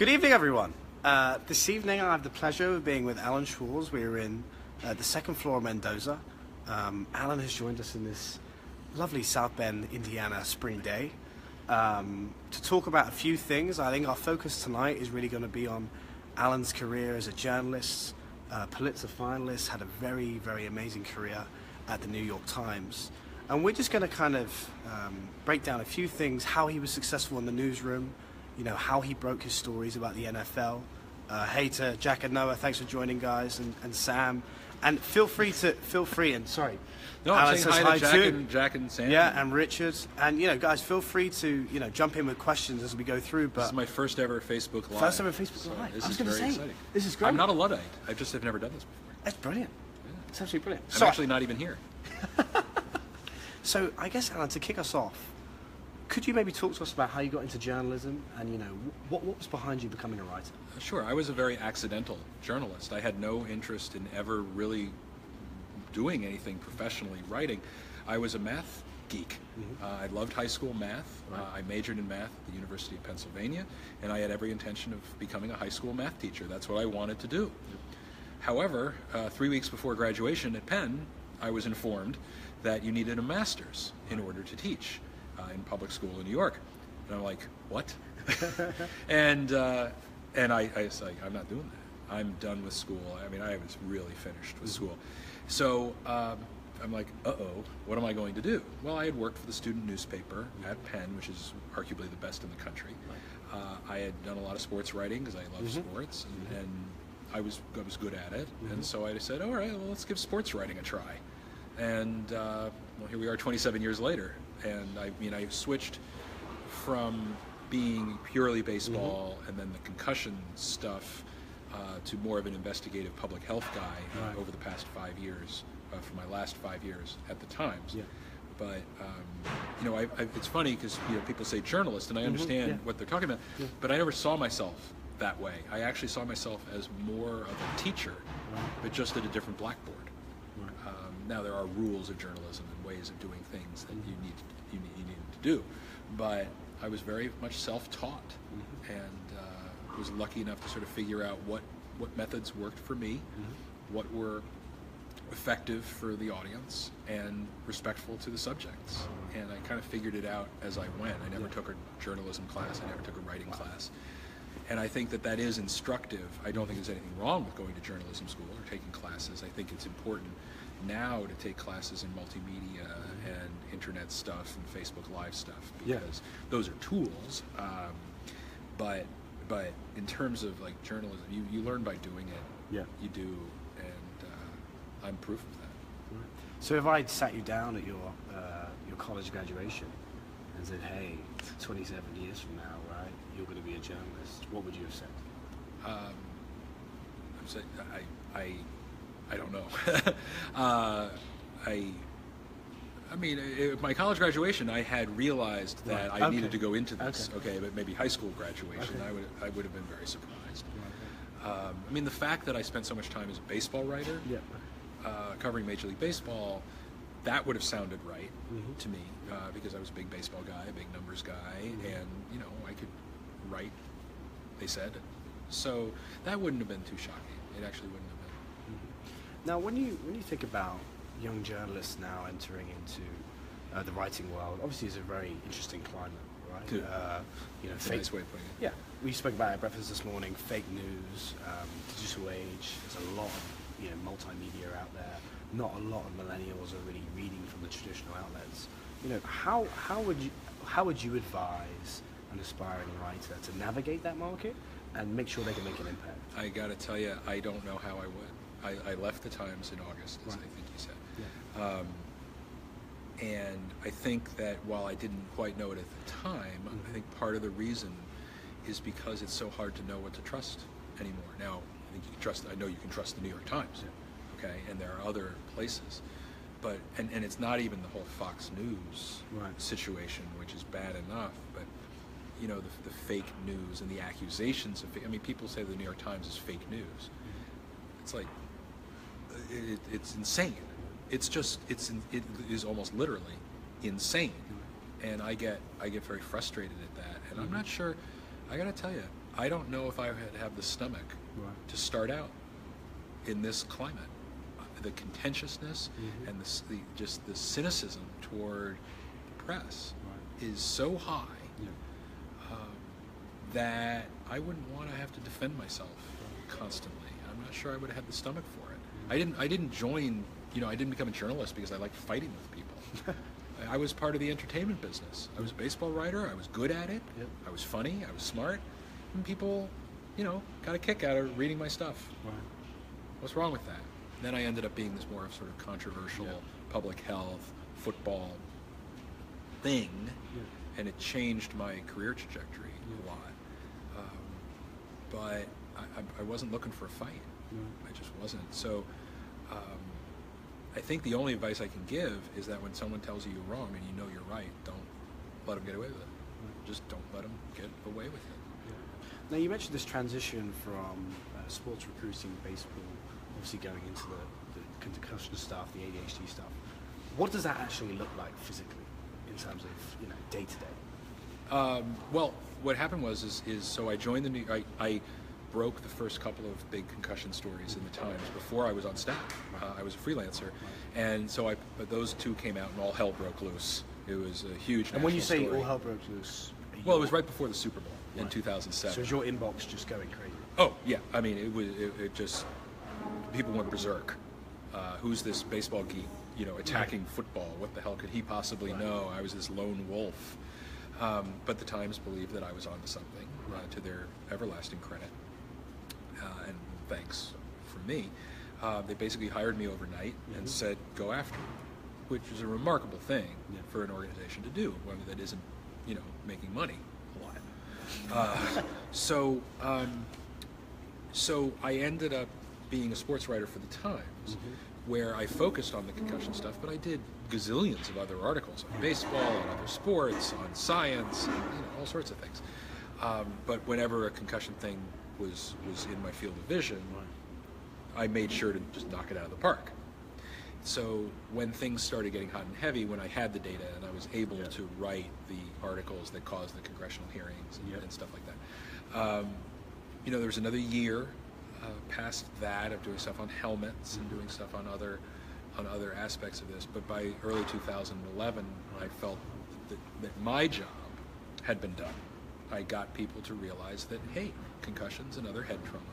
Good evening, everyone. This evening I have the pleasure of being with Alan Schwarz. We're in the second floor of Mendoza. Alan has joined us in this lovely South Bend, Indiana spring day to talk about a few things. I think our focus tonight is really going to be on Alan's career as a journalist, Pulitzer finalist, had a very, very amazing career at the New York Times. And we're just going to kind of break down a few things, how he was successful in the newsroom, you know, how he broke his stories about the NFL. Hey to Jack and Noah, thanks for joining, guys, and Sam. And feel free, and sorry. No, I'm saying hi to Jack and Sam. Yeah, and Richard. And, you know, guys, feel free to, you know, jump in with questions as we go through. But this is my first ever Facebook Live. First ever Facebook Live. This is very exciting. This is great. I'm not a Luddite. I just have never done this before. That's brilliant. Yeah. It's absolutely brilliant. I'm actually not even here. So I guess, Alan, to kick us off, could you maybe talk to us about how you got into journalism and, you know, what was behind you becoming a writer? Sure. I was a very accidental journalist. I had no interest in ever really doing anything professionally, writing. I was a math geek. I loved high school math. Right. I majored in math at the University of Pennsylvania, and I had every intention of becoming a high school math teacher. That's what I wanted to do. However, 3 weeks before graduation at Penn, I was informed that you needed a master's in order to teach in public school in New York. And I'm like, what? and I was like, I'm not doing that. I'm done with school. I mean, I was really finished with school. So I'm like, uh-oh, what am I going to do? Well, I had worked for the student newspaper at Penn, which is arguably the best in the country. I had done a lot of sports writing because I love sports, and I was good at it. And so I said, all right, well, let's give sports writing a try. And well, here we are 27 years later. And I switched from being purely baseball and then the concussion stuff to more of an investigative public health guy over the past 5 years, for my last 5 years at the Times. Yeah. But you know, it's funny because people say journalist, and I understand what they're talking about, but I never saw myself that way. I actually saw myself as more of a teacher, but just at a different blackboard. Now there are rules of journalism and ways of doing things that you need to do, but I was very much self-taught, and was lucky enough to sort of figure out what methods worked for me, what were effective for the audience, and respectful to the subjects. And I kind of figured it out as I went. I never took a journalism class. I never took a writing class. And I think that is instructive. I don't think there's anything wrong with going to journalism school or taking classes. I think it's important now to take classes in multimedia and internet stuff and Facebook Live stuff, because those are tools. But in terms of like journalism, you learn by doing it. Yeah, you do, and I'm proof of that. Right. So if I sat you down at your college graduation and said, "Hey, 27 years from now, right, you're going to be a journalist," what would you have said? I'd say I don't know. I mean, at my college graduation, I had realized that I needed to go into this. Okay, but maybe high school graduation, I would have been very surprised. I mean, the fact that I spent so much time as a baseball writer, covering Major League Baseball, that would have sounded right to me, because I was a big baseball guy, a big numbers guy, and I could write. They said, so that wouldn't have been too shocking. It actually wouldn't have been. Now, when you think about young journalists now entering into the writing world, obviously it's a very interesting climate, right? Nice way of putting it. Yeah, we spoke about it at breakfast this morning. Fake news, digital age. There's a lot of multimedia out there. Not a lot of millennials are really reading from the traditional outlets. How would you advise an aspiring writer to navigate that market and make sure they can make an impact? I got to tell you, I don't know how I would. I left the Times in August, as I think you said. Yeah. And I think that while I didn't quite know it at the time, I think part of the reason is because it's so hard to know what to trust anymore. Now, I know you can trust the New York Times, okay, and there are other places. But, and it's not even the whole Fox News situation, which is bad enough, but the fake news and the accusations of people say the New York Times is fake news. It's like, it's insane. It is almost literally insane. And I get very frustrated at that. And I'm not sure, I gotta tell you, I don't know if I would have the stomach to start out in this climate. The contentiousness and just the cynicism toward the press is so high that I wouldn't want to have to defend myself constantly. I'm not sure I would have had the stomach for it. I didn't join, I didn't become a journalist because I liked fighting with people. I was part of the entertainment business. I was a baseball writer. I was good at it. I was funny. I was smart. And people, got a kick out of reading my stuff. What's wrong with that? Then I ended up being this more sort of controversial public health, football thing, and it changed my career trajectory a lot. But I wasn't looking for a fight. I just wasn't. So I think the only advice I can give is that when someone tells you you're wrong and you know you're right, don't let them get away with it. Just don't let them get away with it. Now, you mentioned this transition from sports recruiting, baseball, obviously going into the concussion stuff, the ADHD stuff. What does that actually look like physically in terms of day to day? Well, what happened was so I joined I broke the first couple of big concussion stories in the Times before I was on staff. I was a freelancer, and so those two came out and all hell broke loose. It was a huge. And when you say story. all hell broke loose, well, it was right before the Super Bowl in 2007. So is your inbox just going crazy? Oh yeah, I mean it just people went berserk. Who's this baseball geek? Attacking football. What the hell could he possibly know? I was this lone wolf. But the Times believed that I was onto something, to their everlasting credit. And thanks for me. They basically hired me overnight and said, go after it, which is a remarkable thing for an organization to do, one that isn't, making money a lot. So I ended up being a sports writer for the Times, where I focused on the concussion stuff, but I did gazillions of other articles on baseball, on other sports, on science, and, all sorts of things. But whenever a concussion thing was in my field of vision, I made sure to just knock it out of the park. So when things started getting hot and heavy, when I had the data and I was able to write the articles that caused the congressional hearings and stuff like that, there was another year past that of doing stuff on helmets and doing stuff on other aspects of this. But by early 2011, I felt that my job had been done. I got people to realize that, hey, concussions and other head trauma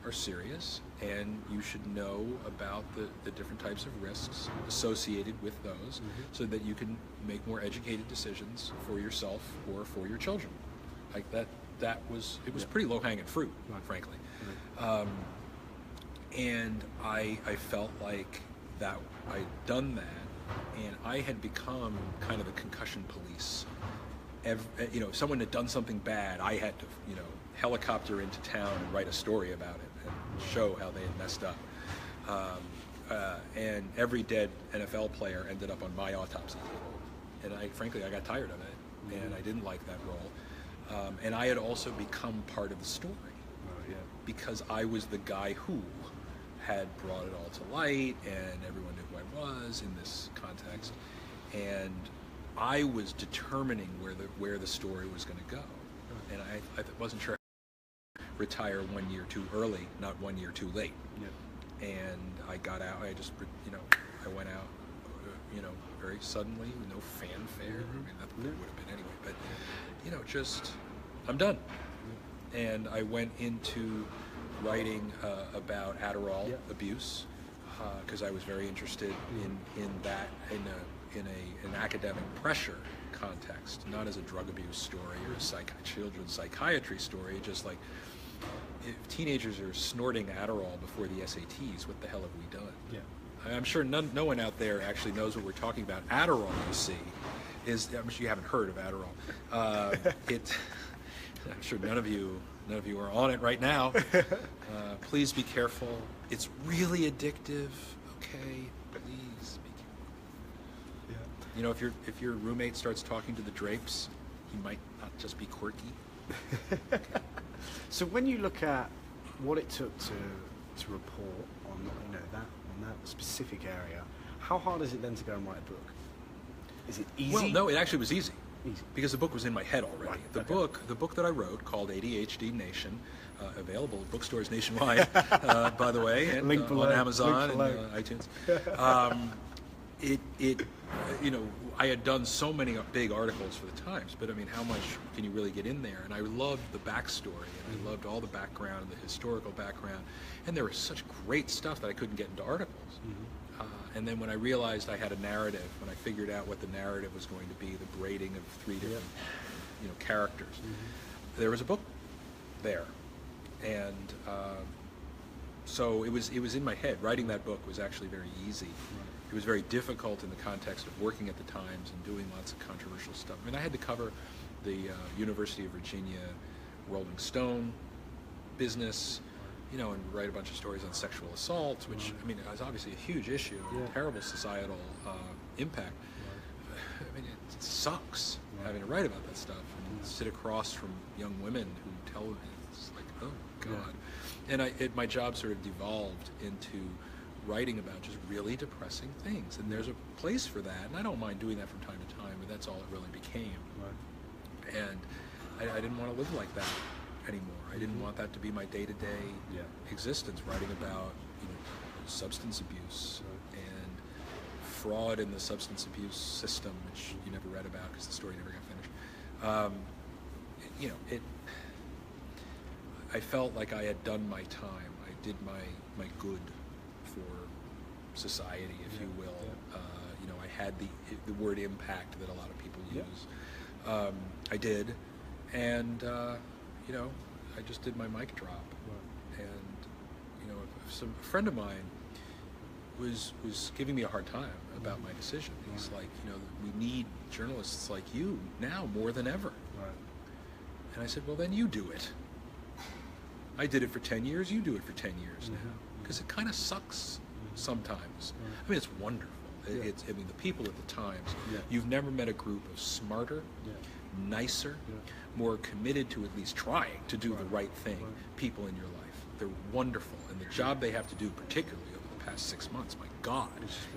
are serious, and you should know about the different types of risks associated with those, so that you can make more educated decisions for yourself or for your children. Like it was pretty low-hanging fruit, frankly. And I felt like that I'd done that, and I had become kind of the concussion police. If someone had done something bad, I had to, helicopter into town and write a story about it and show how they had messed up. And every dead NFL player ended up on my autopsy table. And frankly, I got tired of it, and I didn't like that role. And I had also become part of the story, because I was the guy who had brought it all to light, and everyone knew who I was in this context. And I was determining where the story was going to go, and I wasn't sure I could retire 1 year too early, not 1 year too late. And I got out. I just, I went out, very suddenly, with no fanfare. I mean, that would have been anyway. But just I'm done. And I went into writing about Adderall abuse, because I was very interested in that in an academic pressure context, not as a drug abuse story or a children's psychiatry story. Just like, if teenagers are snorting Adderall before the SATs, what the hell have we done? I'm sure no one out there actually knows what we're talking about. Adderall, you see, I'm sure you haven't heard of Adderall. I'm sure none of you are on it right now. Please be careful. It's really addictive. Okay, please be careful. If your roommate starts talking to the drapes, he might not just be quirky. So when you look at what it took to report on that specific area, how hard is it then to go and write a book? Is it easy? Well, no, it actually was easy. Easy. Because the book was in my head already. Right, The book that I wrote called ADHD Nation, available at bookstores nationwide, by the way, and Link below. on Amazon Link and iTunes. You know, I had done so many big articles for the Times, but I mean, how much can you really get in there? And I loved the backstory, and I loved all the background, the historical background, and there was such great stuff that I couldn't get into articles. And then when I realized I had a narrative, when I figured out what the narrative was going to be, the braiding of three different, you know, characters, there was a book there, and so it was in my head. Writing that book was actually very easy. It was very difficult in the context of working at the Times and doing lots of controversial stuff. I mean, I had to cover the University of Virginia, Rolling Stone, business, you know, and write a bunch of stories on sexual assault, which, I mean, is obviously a huge issue, and terrible societal impact. I mean, it sucks having to write about that stuff and sit across from young women who tell me, it's like, oh, God. And my job sort of devolved into writing about just really depressing things, and there's a place for that, and I don't mind doing that from time to time, but that's all it really became. And I didn't want to live like that anymore. I didn't want that to be my day-to-day existence, writing about, you know, substance abuse and fraud in the substance abuse system, which you never read about because the story never got finished. You know, I felt like I had done my time. I did my good for society, if you will. You know, I had the word impact that a lot of people use. I did, and you know, I just did my mic drop. And you know, a friend of mine was giving me a hard time about my decision. He's like, you know, we need journalists like you now more than ever. And I said, well, then you do it. I did it for 10 years, you do it for 10 years now. Because it kind of sucks sometimes. I mean, it's wonderful. I mean, the people at the Times, you've never met a group of smarter, nicer, more committed to at least trying to do the right thing people in your life. They're wonderful. And the job they have to do, particularly over the past 6 months, my God,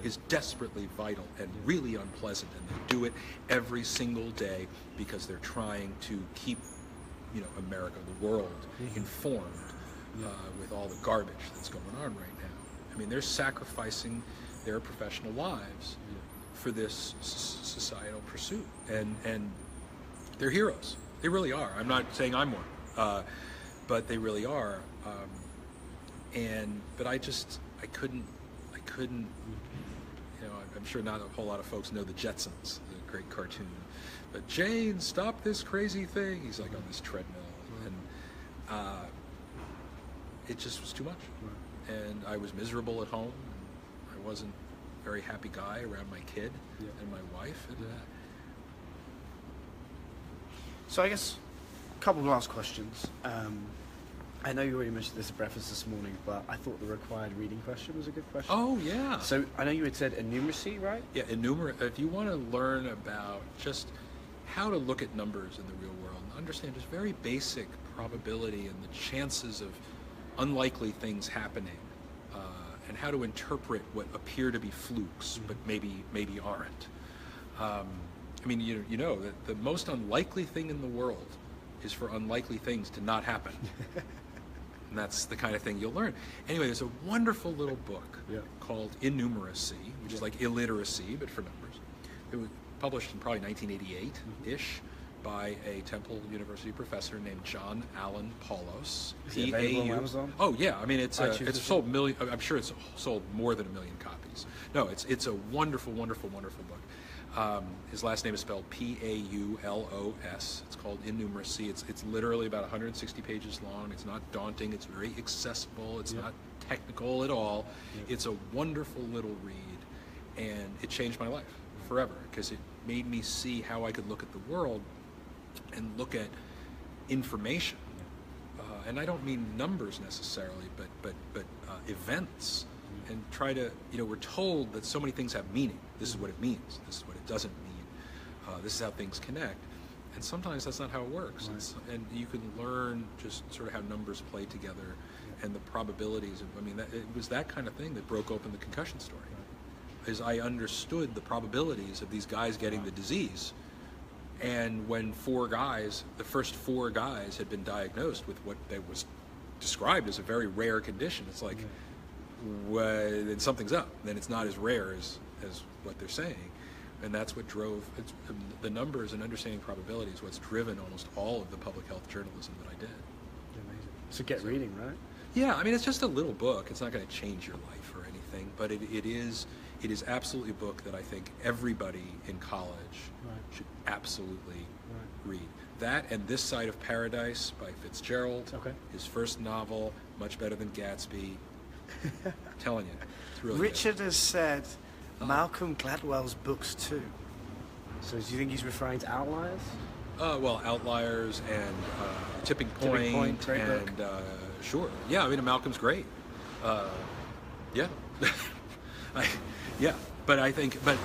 is desperately vital and really unpleasant. And they do it every single day because they're trying to keep, you know, America, the world, informed with all the garbage that's going on right now. I mean, they're sacrificing their professional lives for this societal pursuit, and they're heroes. They really are. I'm not saying I'm one, but they really are. But I couldn't. You know, I'm sure not a whole lot of folks know the Jetsons, the great cartoon. But Jane, stop this crazy thing. He's like on this treadmill, and it just was too much. And I was miserable at home. And I wasn't a very happy guy around my kid and my wife. And, So I guess a couple of last questions. I know you already mentioned this at breakfast this morning, but I thought the required reading question was a good question. Oh, yeah. So I know you had said innumeracy, right? Yeah, If you want to learn about just how to look at numbers in the real world and understand just very basic probability and the chances of unlikely things happening, and how to interpret what appear to be flukes but maybe aren't. I mean, you know that the most unlikely thing in the world is for unlikely things to not happen. And that's the kind of thing you'll learn. Anyway, there's a wonderful little book called Innumeracy, which is like illiteracy, but for numbers. It was published in probably 1988-ish by a Temple University professor named John Allen Paulos. Is it available on Amazon? Oh yeah, I mean it's sold million. I'm sure it's sold more than 1 million copies. No, it's a wonderful, wonderful, wonderful book. His last name is spelled Paulos. It's called Innumeracy. It's literally about 160 pages long. It's not daunting. It's very accessible. It's not technical at all. It's a wonderful little read, and it changed my life forever because it made me see how I could look at the world and look at information. And I don't mean numbers necessarily, but events. And try to, you know, we're told that so many things have meaning. This is what it means. This is what it doesn't mean. This is how things connect. And sometimes that's not how it works. And you can learn just sort of how numbers play together and the probabilities. I mean, it was that kind of thing that broke open the concussion story. Is I understood the probabilities of these guys getting the disease And when the first four guys had been diagnosed with what they was described as a very rare condition, it's like, then something's up. Then it's not as rare as what they're saying. And that's what drove the numbers and understanding probability is what's driven almost all of the public health journalism that I did. Amazing. So get reading, right? Yeah, I mean, it's just a little book. It's not going to change your life or anything, but it is absolutely a book that I think everybody in college should absolutely read. That and This Side of Paradise by Fitzgerald, his first novel, much better than Gatsby. I'm telling you, it's really Richard has said Malcolm Gladwell's books too. So do you think he's referring to Outliers? Well, Outliers and Tipping Point, great and book. Sure. Yeah, I mean, Malcolm's great. Yeah. Yeah, but I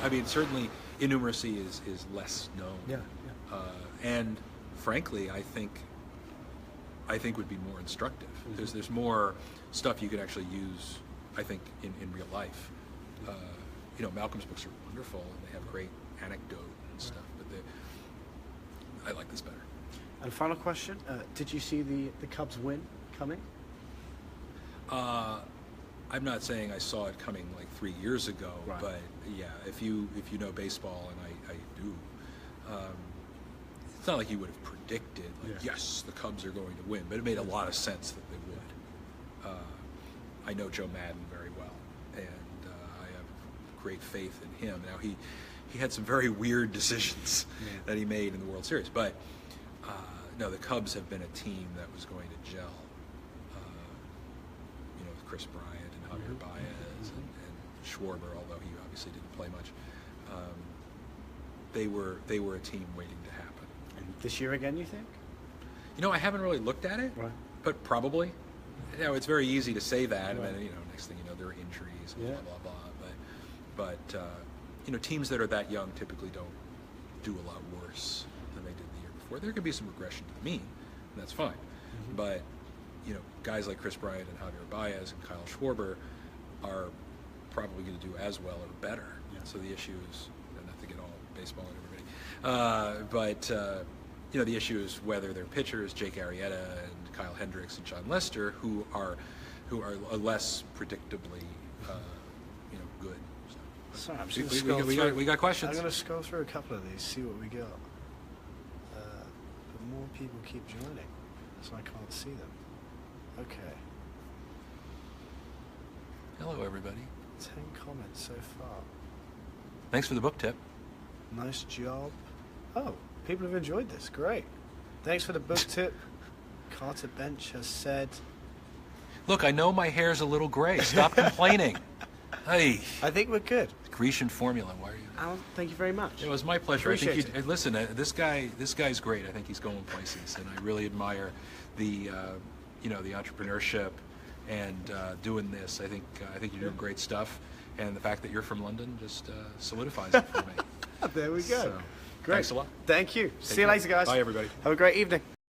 mean, certainly innumeracy is less known. Yeah. And frankly, I think would be more instructive. There's more stuff you could actually use, I think, in real life. Malcolm's books are wonderful and they have great anecdote and stuff, but I like this better. And final question: did you see the Cubs win coming? I'm not saying I saw it coming like 3 years ago, but yeah, if you know baseball, and I do, it's not like you would have predicted, yes, the Cubs are going to win, but it made a lot of sense that they would. I know Joe Madden very well, and I have great faith in him. Now, he had some very weird decisions that he made in the World Series, but no, the Cubs have been a team that was going to gel, with Chris Bryant and Javier Baez and Schwarber, although he obviously didn't play much. They were a team waiting to happen. And this year again, you think? I haven't really looked at it, but probably. It's very easy to say that, and then next thing you know, there are injuries and blah blah blah. But teams that are that young typically don't do a lot worse than they did the year before. There could be some regression to the mean, and that's fine. But guys like Chris Bryant and Javier Baez and Kyle Schwarber are probably going to do as well or better. So the issue is, not to get all baseball on everybody, but the issue is whether their pitchers, Jake Arrieta and Kyle Hendricks and John Lester, who are less predictably good. Sorry, I'm just going to we got questions. I'm going to scroll through a couple of these, see what we got. But more people keep joining, so I can't see them. Okay. Hello, everybody. 10 comments so far. Thanks for the book tip. Nice job. Oh, people have enjoyed this. Great. Thanks for the book tip. Carter Bench has said... Look, I know my hair's a little gray. Stop complaining. Hey. I think we're good. Grecian formula. Why are you... Alan, thank you very much. It was my pleasure. Appreciate it. Listen, this guy's great. I think he's going places, and I really admire the entrepreneurship and doing this. I think you're doing great stuff, and the fact that you're from London just solidifies it for me. There we go. So, great. Thanks a lot. Thank you. Take See you care. later, guys. Bye, everybody. Have a great evening.